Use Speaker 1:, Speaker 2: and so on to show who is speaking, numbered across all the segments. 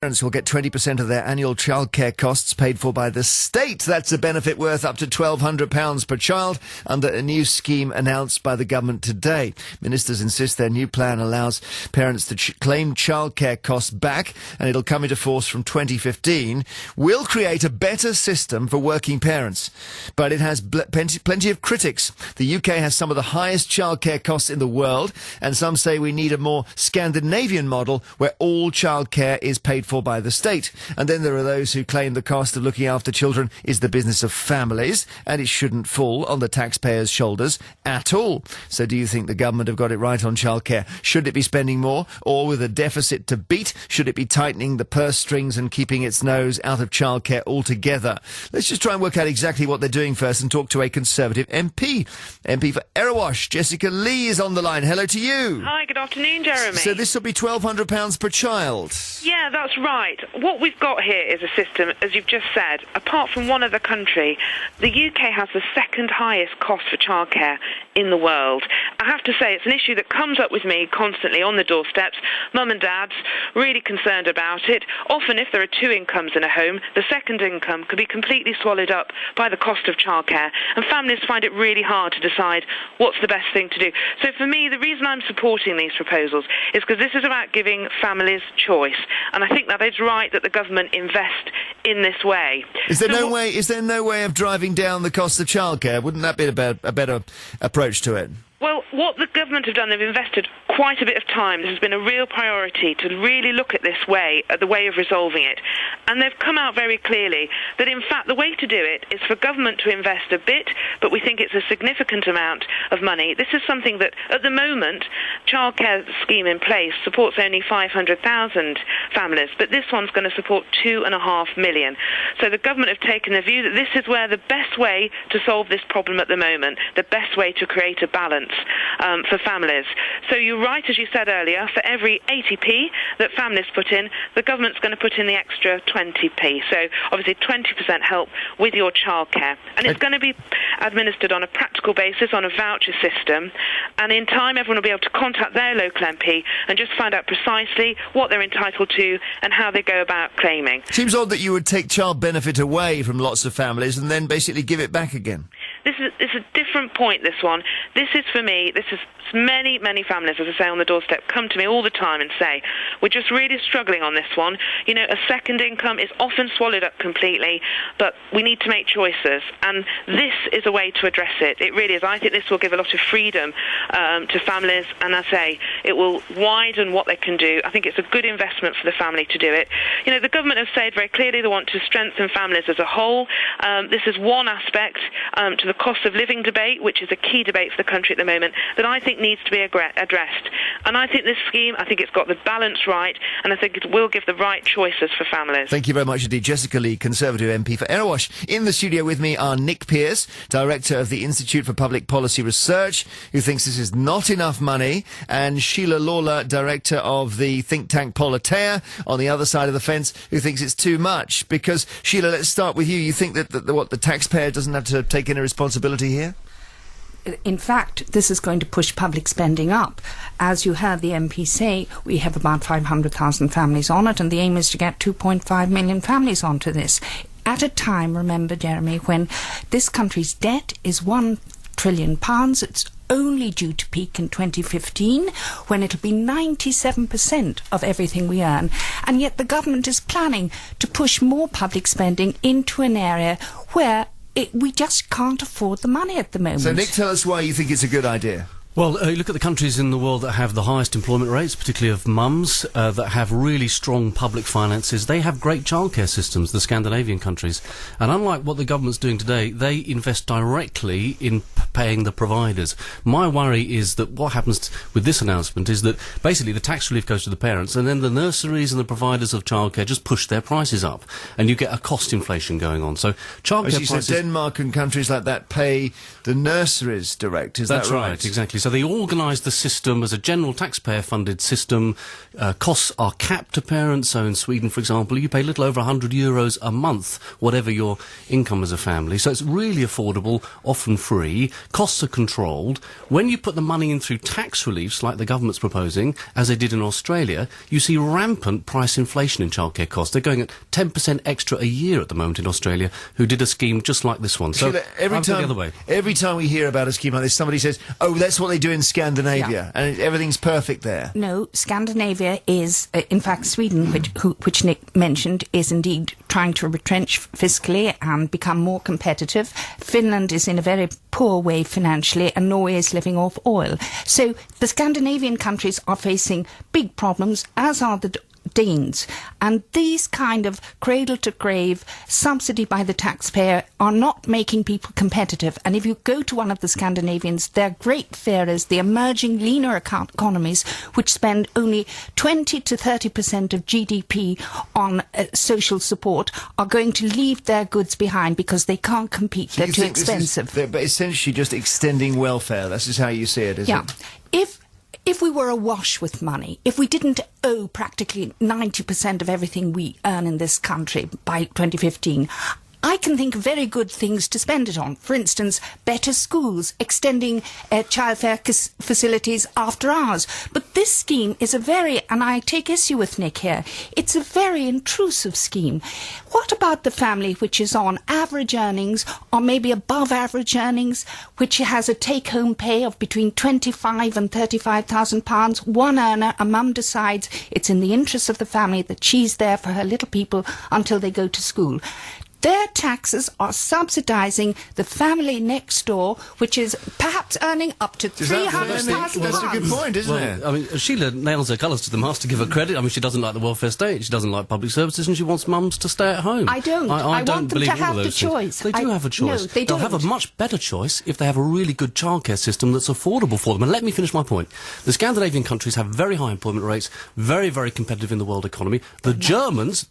Speaker 1: Parents will get 20% of their annual childcare costs paid for by the state. That's a benefit worth up to £1,200 per child under a new scheme announced by the government today. Ministers insist their new plan allows parents to claim childcare costs back, and it'll come into force from 2015. Will create a better system for working parents, but it has plenty of critics. The UK has some of the highest childcare costs in the world, and some say we need a more Scandinavian model where all childcare is paid for by the state. And then there are those who claim the cost of looking after children is the business of families and it shouldn't fall on the taxpayers' shoulders at all. So do you think the government have got it right on childcare? Should it be spending more, or with a deficit to beat, should it be tightening the purse strings and keeping its nose out of childcare altogether? Let's just try and work out exactly what they're doing first and talk to a Conservative MP. MP for Erewash, Jessica Lee, is on the line. Hello to you.
Speaker 2: Hi, good afternoon, Jeremy.
Speaker 1: So this will be £1,200 per child.
Speaker 2: Yeah, that's right. What we've got here is a system, as you've just said, apart from one other country, the UK has the second highest cost for childcare in the world. I have to say, it's an issue that comes up with me constantly on the doorsteps. Mum and Dad's really concerned about it. Often, if there are two incomes in a home, the second income could be completely swallowed up by the cost of childcare, and families find it really hard to decide what's the best thing to do. So for me, the reason I'm supporting these proposals is because this is about giving families choice, and I think that it's right that the government invest in this way.
Speaker 1: Is there no way of driving down the cost of childcare? Wouldn't that be a better approach to it?
Speaker 2: Well, what the government have done, they've invested quite a bit of time. This has been a real priority to really look at this way, at the way of resolving it. And they've come out very clearly that, in fact, the way to do it is for government to invest a bit, but we think it's a significant amount of money. This is something that, at the moment, childcare scheme in place supports only 500,000 families, but this one's going to support 2.5 million. So the government have taken the view that this is where the best way to solve this problem at the moment, the best way to create a balance for families. So you're right, as you said earlier, for every 80p that families put in, the government's going to put in the extra 20p. So obviously 20% help with your childcare. And it's going to be administered on a practical basis, on a voucher system. And in time, everyone will be able to contact their local MP and just find out precisely what they're entitled to and how they go about claiming.
Speaker 1: Seems odd that you would take child benefit away from lots of families and then basically give it back again.
Speaker 2: This is a different point, this one. This is, for me, many, many families, as I say, on the doorstep, come to me all the time and say, we're just really struggling on this one. You know, a second income is often swallowed up completely, but we need to make choices. And this is a way to address it. It really is. I think this will give a lot of freedom to families, and I say it will widen what they can do. I think it's a good investment for the family to do it. You know, the government have said very clearly they want to strengthen families as a whole. This is one aspect to the cost of living debate, which is a key debate for the country at the moment, that I think needs to be addressed. And I think this scheme, I think it's got the balance right, and I think it will give the right choices for families.
Speaker 1: Thank you very much indeed. Jessica Lee, Conservative MP for Erewash. In the studio with me are Nick Pearce, Director of the Institute for Public Policy Research, who thinks this is not enough money, and Sheila Lawlor, Director of the think tank Politea, on the other side of the fence, who thinks it's too much. Because, Sheila, let's start with you. You think that the taxpayer doesn't have to take any responsibility here?
Speaker 3: In fact, this is going to push public spending up. As you heard the MP say, we have about 500,000 families on it, and the aim is to get 2.5 million families onto this. At a time, remember, Jeremy, when this country's debt is £1 trillion, it's only due to peak in 2015, when it'll be 97% of everything we earn. And yet the government is planning to push more public spending into an area where we just can't afford the money at the moment.
Speaker 1: So, Nick, tell us why you think it's a good idea.
Speaker 4: Well, you look at the countries in the world that have the highest employment rates, particularly of mums, that have really strong public finances. They have great childcare systems, the Scandinavian countries. And unlike what the government's doing today, they invest directly in paying the providers. My worry is that what happens with this announcement is that basically the tax relief goes to the parents, and then the nurseries and the providers of childcare just push their prices up, and you get a cost inflation going on. So childcare prices...
Speaker 1: So Denmark and countries like that pay the nurseries direct, is that right?
Speaker 4: That's right, exactly. So they organise the system as a general taxpayer-funded system. Costs are capped to parents. So in Sweden, for example, you pay a little over €100 a month, whatever your income as a family. So it's really affordable, often free. Costs are controlled. When you put the money in through tax reliefs, like the government's proposing, as they did in Australia, you see rampant price inflation in childcare costs. They're going at 10% extra a year at the moment in Australia, who did a scheme just like this one. So
Speaker 1: Sheila, every time we hear about a scheme like this, somebody says, oh, that's what they do in Scandinavia, and everything's perfect there.
Speaker 3: No, Scandinavia is, in fact, Sweden, which Nick mentioned, is indeed trying to retrench fiscally and become more competitive. Finland is in a very poor way financially, and Norway is living off oil. So the Scandinavian countries are facing big problems, as are the Danes, and these kind of cradle-to-grave subsidy by the taxpayer are not making people competitive. And if you go to one of the Scandinavians, their great fears, the emerging leaner economies, which spend only 20 to 30% of GDP on social support, are going to leave their goods behind because they can't compete. They're too expensive.
Speaker 1: But essentially just extending welfare. That's just how you see it, is it?
Speaker 3: If we were awash with money, if we didn't owe practically 90% of everything we earn in this country by 2015, I can think of very good things to spend it on. For instance, better schools, extending childcare facilities after hours. But this scheme is and I take issue with Nick here, it's a very intrusive scheme. What about the family which is on average earnings, or maybe above average earnings, which has a take-home pay of between £25,000 and £35,000? One earner, a mum, decides it's in the interest of the family that she's there for her little people until they go to school. Their taxes are subsidising the family next door, which is perhaps earning up to £300,000.
Speaker 1: That's a good point, isn't it?
Speaker 4: I mean, Sheila nails her colours to the mast, to give her credit. I mean, she doesn't like the welfare state, she doesn't like public services, and she wants mums to stay at home.
Speaker 3: I don't. I want them to have the choice.
Speaker 4: They do have a choice.
Speaker 3: No, they don't.
Speaker 4: They'll have a much better choice if they have a really good childcare system that's affordable for them. And let me finish my point. The Scandinavian countries have very high employment rates, very, very competitive in the world economy. The Germans,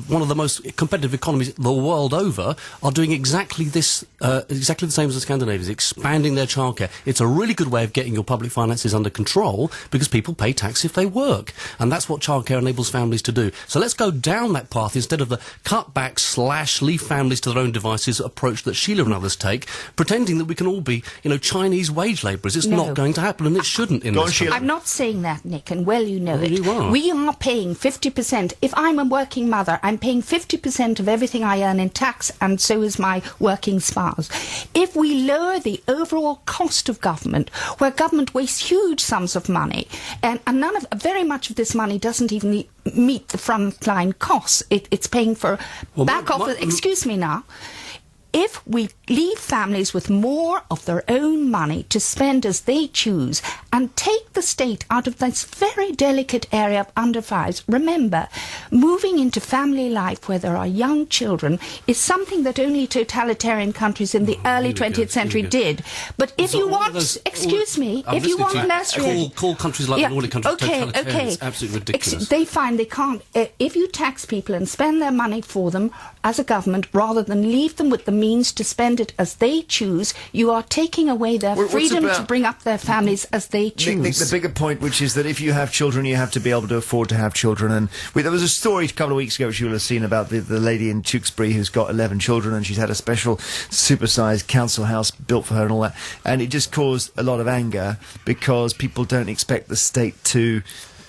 Speaker 4: one of the most competitive economies the world over, are doing exactly this, exactly the same as the Scandinavians, expanding their childcare. It's a really good way of getting your public finances under control, because people pay tax if they work, and that's what childcare enables families to do. So let's go down that path instead of the cutback / leave families to their own devices approach that Sheila and others take, pretending that we can all be, Chinese wage labourers. It's not going to happen, and it shouldn't in this country.
Speaker 3: I'm not saying that, Nick, and well you know it.
Speaker 4: You are.
Speaker 3: We are paying 50%. If I'm a working mother, I'm paying 50% of everything I earn in tax, and so is my working spouse. If we lower the overall cost of government, where government wastes huge sums of money, and very much of this money doesn't even meet the frontline costs. It's paying for back office. Excuse me now. If we leave families with more of their own money to spend as they choose and take the state out of this very delicate area of under fives, remember, moving into family life where there are young children is something that only totalitarian countries in the early 20th century did. But if you want, if you want less...
Speaker 4: Call countries like the Nordic countries totalitarian. It's absolutely ridiculous.
Speaker 3: They find they can't... if you tax people and spend their money for them as a government, rather than leave them with the means to spend it as they choose, you are taking away their freedom to bring up their families as they choose.
Speaker 1: Nick, the bigger point, which is that if you have children, you have to be able to afford to have children. And there was a story a couple of weeks ago, which you will have seen, about the lady in Tewkesbury who's got 11 children, and she's had a special supersized council house built for her and all that. And it just caused a lot of anger because people don't expect the state to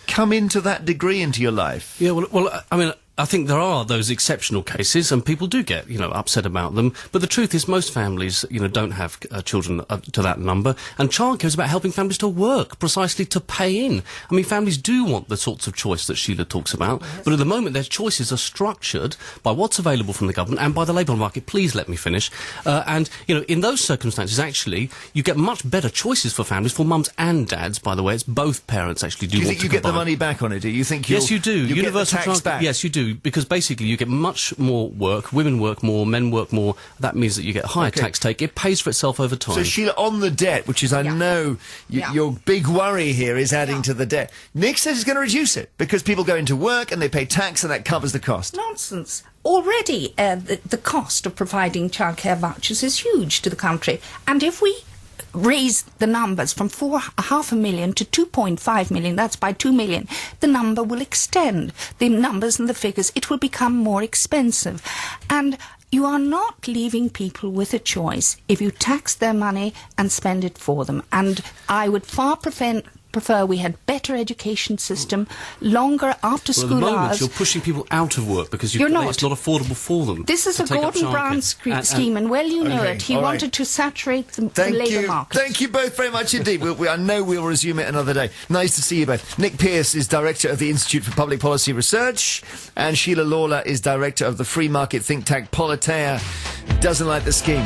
Speaker 1: come into that degree into your life.
Speaker 4: Yeah, well, I mean, I think there are those exceptional cases, and people do get, upset about them. But the truth is, most families, don't have children to that number. And childcare is about helping families to work, precisely to pay in. I mean, families do want the sorts of choice that Sheila talks about. But at the moment, their choices are structured by what's available from the government and by the labour market. Please let me finish. And, in those circumstances, actually, you get much better choices for families, for mums and dads, by the way. It's both parents actually do want to
Speaker 1: you think you get the money back on it? Do you think
Speaker 4: Yes, you do.
Speaker 1: You
Speaker 4: Universal
Speaker 1: get the tax back?
Speaker 4: Yes, you do. Because basically you get much more work, women work more, men work more. That means that you get higher tax take. It pays for itself over time.
Speaker 1: So, Sheila, on the debt, which is, I know, your big worry here is adding to the debt. Nick says he's going to reduce it because people go into work and they pay tax and that covers the cost.
Speaker 3: Nonsense. Already, the cost of providing childcare vouchers is huge to the country. And if we raise the numbers from 500,000 to 2.5 million, that's by 2 million, the number will extend. The numbers and the figures, it will become more expensive. And you are not leaving people with a choice if you tax their money and spend it for them. And I would far prefer we had better education system, longer after school
Speaker 4: at the moment,
Speaker 3: hours.
Speaker 4: You're pushing people out of work because
Speaker 3: You're not.
Speaker 4: It's not affordable for them.
Speaker 3: This is a Gordon Brown scheme, and well, you know it. He wanted to saturate the labour market.
Speaker 1: Thank you both very much indeed. I know we'll resume it another day. Nice to see you both. Nick Pearce is Director of the Institute for Public Policy Research, and Sheila Lawlor is Director of the free market think tank Politeia. Doesn't like the scheme.